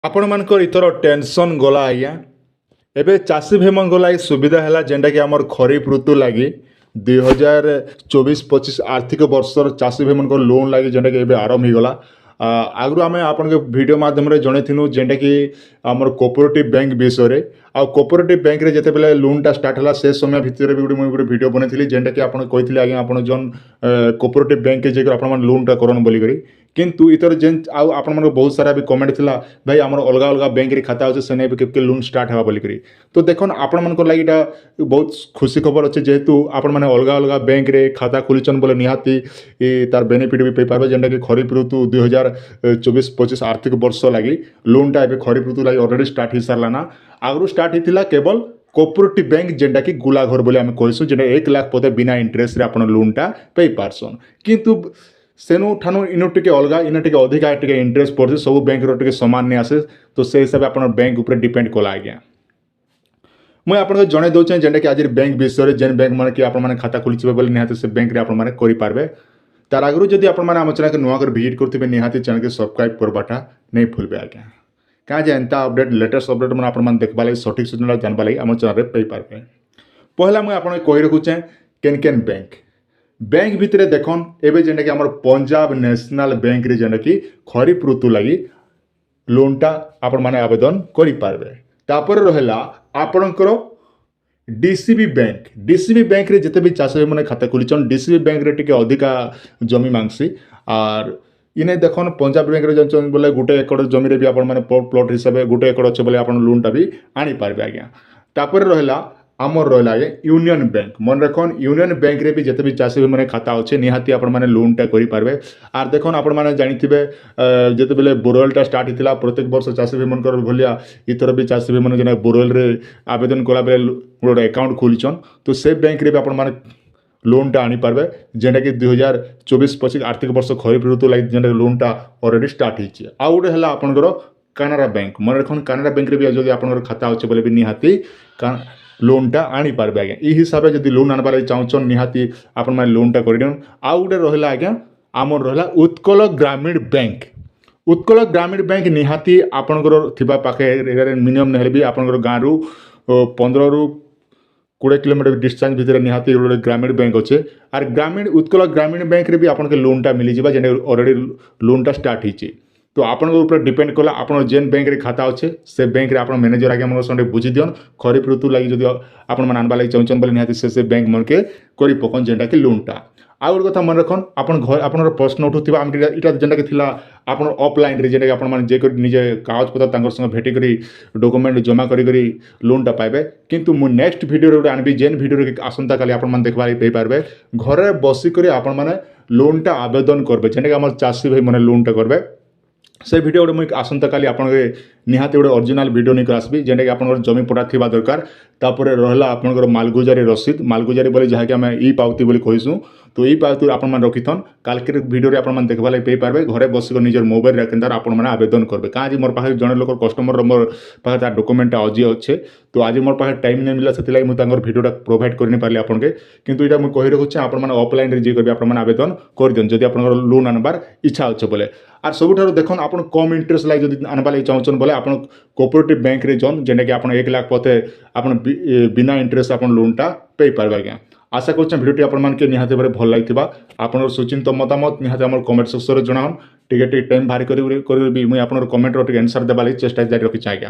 ଆପଣମାନଙ୍କର ଇଥର ଟେନସନ୍ ଗଲା ଆଜ୍ଞା। ଏବେ ଚାଷୀ ଭାଇମାନଙ୍କର ଲାଗି ସୁବିଧା ହେଲା ଯେନ୍ଟାକି ଆମର ଖରିଫ ଋତୁ ଲାଗି 2024-25 ଆର୍ଥିକ ବର୍ଷର ଚାଷୀ ଭାଇମାନଙ୍କର ଲୋନ୍ ଲାଗି ଯେନ୍ଟାକି ଏବେ ଆରମ୍ଭ ହେଇଗଲା। ଆଗରୁ ଆମେ ଆପଣଙ୍କ ଭିଡ଼ିଓ ମାଧ୍ୟମରେ ଜଣେଇଥିଲୁ ଯେନ୍ଟାକି ଆମର କୋପରେଟିଭ୍ ବ୍ୟାଙ୍କ ବିଷୟରେ। ଆଉ କୋପରେଟିଭ୍ ବ୍ୟାଙ୍କରେ ଯେତେବେଳେ ଲୋନ୍ଟା ଷ୍ଟାର୍ଟ ହେଲା ସେ ସମୟ ଭିତରେ ବି ମୁଁ ଗୋଟେ ଭିଡ଼ିଓ ବନେଇଥିଲି ଯେନ୍ଟାକି ଆପଣ କହିଥିଲେ ଆଜ୍ଞା ଆପଣ ଜନ୍ କୋପରେଟିଭ୍ ବ୍ୟାଙ୍କରେ ଯାଇକରି ଆପଣମାନେ ଲୋନ୍ଟା କରନ୍ ବୋଲିକରି। କିନ୍ତୁ ଇଥର ଯେନ୍ ଆଉ ଆପଣମାନଙ୍କର ବହୁତ ସାରା ବି କମେଣ୍ଟ ଥିଲା ଭାଇ ଆମର ଅଲଗା ଅଲଗା ବ୍ୟାଙ୍କରେ ଖାତା ଅଛି ସେନେ ବି କେତେ ଲୋନ୍ ଷ୍ଟାର୍ଟ ହେବା ବୋଲିକରି। ତ ଦେଖୁନ୍ ଆପଣମାନଙ୍କର ଲାଗି ଏଇଟା ବହୁତ ଖୁସି ଖବର ଅଛି ଯେହେତୁ ଆପଣମାନେ ଅଲଗା ଅଲଗା ବ୍ୟାଙ୍କରେ ଖାତା ଖୋଲିଛନ୍ ବୋଲେ ନିହାତି ତାର ବେନିଫିଟ୍ ବି ପାଇପାରବେ ଯେନ୍ଟାକି ଖରିଫ ଋତୁ 2024-25 ଆର୍ଥିକ ବର୍ଷ ଲାଗି ଲୋନ୍ଟା ଏବେ ଖରିଫ ଋତୁ ଲାଗି ଅଲରେଡ଼ି ଷ୍ଟାର୍ଟ ହେଇସାରିଲା ନା। ଆଗରୁ ଷ୍ଟାର୍ଟ ହେଇଥିଲା କେବଳ କୋପରେଟିଭ୍ ବ୍ୟାଙ୍କ ଯେନ୍ଟାକି ଗୁଲାଘର ବୋଲି ଆମେ କହିସୁଁ ଯେନ୍ଟା 1 ଲାખ ପଦେ ବିନା ଇଣ୍ଟରେଷ୍ଟରେ ଆପଣ ଲୋନ୍ଟା ପାଇପାରସନ୍। କିନ୍ତୁ ସେନୁ ଠାନୁ ଇନୁ ଟିକେ ଅଲଗା ଇନେ ଟିକେ ଅଧିକା ଟିକେ ଇଣ୍ଟରେଷ୍ଟ ପଡ଼ୁଛି ସବୁ ବ୍ୟାଙ୍କର ଟିକେ ସମାନ ନେଇ ଆସେ ତ ସେ ହିସାବରେ ଆପଣ ବ୍ୟାଙ୍କ ଉପରେ ଡିପେଣ୍ଡ କଲା ଆଜ୍ଞା। ମୁଁ ଆପଣଙ୍କୁ ଜଣାଇ ଦେଉଛେ ଯେନ୍ଟାକି ଆଜି ବ୍ୟାଙ୍କ ବିଷୟରେ ଯେନ୍ ବ୍ୟାଙ୍କ ମାନେ କି ଆପଣମାନେ ଖାତା ଖୋଲିଥିବେ ବୋଲି ନିହାତି ସେ ବ୍ୟାଙ୍କରେ ଆପଣମାନେ କରିପାରିବେ। ତାର ଆଗରୁ ଯଦି ଆପଣମାନେ ଆମ ଚ୍ୟାନେଲକୁ ନୂଆ କରି ଭିଜିଟ୍ କରୁଥିବେ ନିହାତି ଚ୍ୟାନେଲକୁ ସବସ୍କ୍ରାଇବ୍ କରବାଟା ନେଇ ଭୁଲବେ ଆଜ୍ଞା। କାଁ ଯେ ଏନ୍ତା ଅପଡେଟ୍ ଲେଟେଷ୍ଟ ଅପଡେଟ୍ ମାନେ ଆପଣମାନେ ଦେଖବା ଲାଗି ସଠିକ୍ ସୂଚନା ଜାଣିବା ଲାଗି ଆମ ଚ୍ୟାନେଲରେ ପାଇପାରିବେ। ପହଲା ମୁଇଁ ଆପଣଙ୍କୁ କହି ରଖୁଛେ କେନ୍ କେନ୍ ବ୍ୟାଙ୍କ ବ୍ୟାଙ୍କ ଭିତରେ ଦେଖନ୍ ଏବେ ଯେନ୍ଟାକି ଆମର ପଞ୍ଜାବ ନ୍ୟାସନାଲ ବ୍ୟାଙ୍କରେ ଯେନ୍ଟାକି ଖରିଫ ଋତୁ ଲାଗି ଲୋନ୍ଟା ଆପଣମାନେ ଆବେଦନ କରିପାରିବେ। ତାପରେ ରହିଲା ଆପଣଙ୍କର ଡିସିବି ବ୍ୟାଙ୍କରେ ଯେତେ ବି ଚାଷୀ ମାନେ ଖାତା ଖୋଲିଛନ୍ ଡିସିବି ବ୍ୟାଙ୍କରେ ଟିକେ ଅଧିକା ଜମି ମାଂଗସି। ଆର୍ ଇନେ ଦେଖନ୍ ପଞ୍ଜାବ ବ୍ୟାଙ୍କରେ ଜାଣିଛନ୍ ବୋଲେ ଗୋଟେ ଏକର ଜମିରେ ବି ଆପଣମାନେ ପ୍ଲଟ୍ ହିସାବରେ ଗୋଟେ ଏକର ଅଛି ବୋଲେ ଆପଣ ଲୋନ୍ଟା ବି ଆଣିପାରିବେ ଆଜ୍ଞା। ତାପରେ ରହିଲା ଆମର ରହିଲା ଆଜ୍ଞା ୟୁନିୟନ ବ୍ୟାଙ୍କ ମନେ ରଖନ୍ ୟୁନିୟନ ବ୍ୟାଙ୍କରେ ବି ଯେତେ ବି ଚାଷୀ ମାନେ ଖାତା ଅଛି ନିହାତି ଆପଣମାନେ ଲୋନ୍ଟା କରିପାରିବେ। ଆର୍ ଦେଖନ୍ ଆପଣମାନେ ଜାଣିଥିବେ ଯେତେବେଳେ ବୋରୱେଲଟା ଷ୍ଟାର୍ଟ ହେଇଥିଲା ପ୍ରତ୍ୟେକ ବର୍ଷ ଚାଷୀ ଭାଇମାନଙ୍କର ଭଳିଆ ଇଥର ବି ଚାଷୀ ଭାଇମାନେ ଯେନ୍ ବୋରୱେଲରେ ଆବେଦନ କଲାବେଳେ ଗୋଟେ ଆକାଉଣ୍ଟ ଖୋଲିଛନ୍ ତ ସେ ବ୍ୟାଙ୍କରେ ବି ଆପଣମାନେ ଲୋନ୍ଟା ଆଣିପାରିବେ ଯେନ୍ଟାକି 2024-25 ଆର୍ଥିକ ବର୍ଷ ଖରିଫ ଋତୁ ଲାଗି ଯେନ୍ଟାକି ଲୋନ୍ଟା ଅଲରେଡ଼ି ଷ୍ଟାର୍ଟ ହେଇଛି। ଆଉ ଗୋଟେ ହେଲା ଆପଣଙ୍କର କାନାଡ଼ା ବ୍ୟାଙ୍କ ମନେ ରଖନ୍ କାନାଡ଼ା ବ୍ୟାଙ୍କରେ ବି ଯଦି ଆପଣଙ୍କର ଖାତା ଅଛି ବୋଲେ ବି ନିହାତି ଲୋନ୍ଟା ଆଣିପାରିବେ ଆଜ୍ଞା। এই ହିସାବରେ ଯଦି ଲୋନ୍ ଆଣବା ଲାଗି ଚାହୁଁଛନ୍ ନିହାତି ଆପଣମାନେ ଲୋନ୍ଟା କରିଦିଅନ୍। ଆଉ ଗୋଟେ ରହିଲା ଆଜ୍ଞା ଆମର ରହିଲା ଉତ୍କଳ ଗ୍ରାମୀଣ ବ୍ୟାଙ୍କ। ଉତ୍କଳ ଗ୍ରାମୀଣ ବ୍ୟାଙ୍କ ନିହାତି ଆପଣଙ୍କର ଥିବା ପାଖେ ମିନିମମ୍ ନେଲେ ବି ଆପଣଙ୍କର ଗାଁରୁ 15-20 କିଲୋମିଟର ଡିଷ୍ଟାନ୍ସ ଭିତରେ ନିହାତି ଗୋଟେ ଗ୍ରାମୀଣ ବ୍ୟାଙ୍କ ଅଛେ। ଆର୍ ଉତ୍କଳ ଗ୍ରାମୀଣ ବ୍ୟାଙ୍କରେ ବି ଆପଣଙ୍କୁ ଲୋନ୍ଟା ମିଳିଯିବା ଯେନ୍ ଅଲରେଡ଼ି ଲୋନ୍ଟା ଷ୍ଟାର୍ଟ ହେଇଛି। ତ ଆପଣଙ୍କ ଉପରେ ଡିପେଣ୍ଡ କଲା ଆପଣ ଯେନ୍ ବ୍ୟାଙ୍କରେ ଖାତା ଅଛେ ସେ ବ୍ୟାଙ୍କରେ ଆପଣ ମ୍ୟାନେଜର ଆଜ୍ଞା ମୋର ସଙ୍ଗେ ବୁଝି ଦିଅନ୍ ଖରିଫ ଋତୁ ଲାଗି ଯଦି ଆପଣମାନେ ଆଣବା ଲାଗି ଚାହୁଁଛନ୍ ବୋଲେ ନିହାତି ସେ ବ୍ୟାଙ୍କ ମାନକେ କରି ପକନ୍ ଯେନ୍ଟାକି ଲୋନ୍ଟା। ଆଉ ଗୋଟେ କଥା ମନେ ରଖନ୍ ଆପଣ ଆପଣଙ୍କର ପ୍ରଶ୍ନ ଉଠୁଥିବା ଆମେ ଏଇଟା ଯେନ୍ଟାକି ଥିଲା ଆପଣ ଅଫଲାଇନ୍ରେ ଯେନ୍ଟାକି ଆପଣମାନେ ଯାଇକରି ନିଜେ କାଗଜପତ୍ର ତାଙ୍କର ସଙ୍ଗେ ଭେଟିକରି ଡକୁମେଣ୍ଟ ଜମା କରିକରି ଲୋନ୍ଟା ପାଇବେ। କିନ୍ତୁ ମୁଁ ନେକ୍ସଟ ଭିଡ଼ିଓରେ ଗୋଟେ ଆଣିବି ଯେନ୍ ଭିଡ଼ିଓରେ ଆସନ୍ତାକାଲି ଆପଣମାନେ ଦେଖିବା ପାଇପାରିବେ ଘରେ ବସିକରି ଆପଣମାନେ ଲୋନ୍ଟା ଆବେଦନ କରିବେ ଯେନ୍ଟାକି ଆମର ଚାଷୀ ଭାଇମାନେ ଲୋନ୍ଟା କରିବେ। ସେ ଭିଡ଼ିଓ ଗୋଟେ ମୁଇଁ ଆସନ୍ତାକାଲି ଆପଣଙ୍କୁ ନିହାତି ଗୋଟେ ଅରିଜିନାଲ୍ ଭିଡ଼ିଓ ନେଇକି ଆସିବି ଯେନ୍ଟାକି ଆପଣଙ୍କର ଜମି ପଟା ଥିବା ଦରକାର। ତାପରେ ରହିଲା ଆପଣଙ୍କର ମାଲଗୁଜାରୀ ରସିଦ ମାଲଗୁଜାରୀ ବୋଲି ଯାହାକି ଆମେ ଇ ପାଉତି ବୋଲି କହିସୁଁ। ତ ଇ ପାଉତି ଆପଣମାନେ ରଖିଥନ୍ କାଲକେର ଭିଡ଼ିଓରେ ଆପଣମାନେ ଦେଖିବା ଲାଗି ପାଇପାରିବେ ଘରେ ବସିକି ନିଜର ମୋବାଇଲରେ କେନ୍ତାର ଆପଣମାନେ ଆବେଦନ କରିବେ। କାଁ ଯେ ମୋର ପାଖରେ ଜଣେ ଲୋକ କଷ୍ଟମରର ମୋର ପାଖରେ ତାର ଡକୁମେଣ୍ଟଟା ଅଜି ଅଛେ ତ ଆଜି ମୋର ପାଖରେ ଟାଇମ୍ ନେଇ ମିଳିଲା ସେଥିଲାଗି ମୁଁ ତାଙ୍କର ଭିଡ଼ିଓଟା ପ୍ରୋଭାଇଡ଼ କରି ନେଇ ପାରିଲି ଆପଣକେ। କିନ୍ତୁ ଏଇଟା ମୁଁ କହି ରଖୁଛେ ଆପଣମାନେ ଅଫଲାଇନ୍ରେ ଯାଇକରି ଆପଣମାନେ ଆବେଦନ କରିଦିଅନ୍ ଯଦି ଆପଣଙ୍କର ଲୋନ୍ ଆଣବାର ଇଚ୍ଛା ଅଛେ ବୋଲେ। আর ସବୁଠାରୁ ଦେଖୁନ୍ ଆପଣ କମ୍ ଇଣ୍ଟରେଷ୍ଟ ଲାଗି ଯଦି ଆଣବା ଲାଗି ଚାହୁଁଛନ୍ ବୋଲେ ଆପଣ କୋପରେଟିଭ୍ ବ୍ୟାଙ୍କରେ ଯାଉନ୍ ଯେନ୍ଟାକି ଆପଣ 1 ଲାখ ପତେ ଆପଣ ବିନା ଇଣ୍ଟରେଷ୍ଟ ଆପଣ ଲୋନ୍ଟା ପାଇପାରିବେ ଆଜ୍ଞା। ଆଶା କରୁଛେ ଭିଡ଼ିଓଟି ଆପଣମାନଙ୍କୁ ନିହାତି ଭାବରେ ଭଲ ଲାଗିଥିବା ଆପଣଙ୍କର ସୁଚିନ୍ତ ମତାମତ ନିହାତି ଆମର କମେଣ୍ଟ ସେକ୍ସନରେ ଜଣାଉନ୍ ଟିକେ ଟାଇମ୍ ବାହାର କରିବି ମୁଇଁ ଆପଣଙ୍କର କମେଣ୍ଟର ଟିକେ ଆନ୍ସର ଦେବା ଲାଗି ଚେଷ୍ଟା ଜାରି ରଖିଛେ ଆଜ୍ଞା।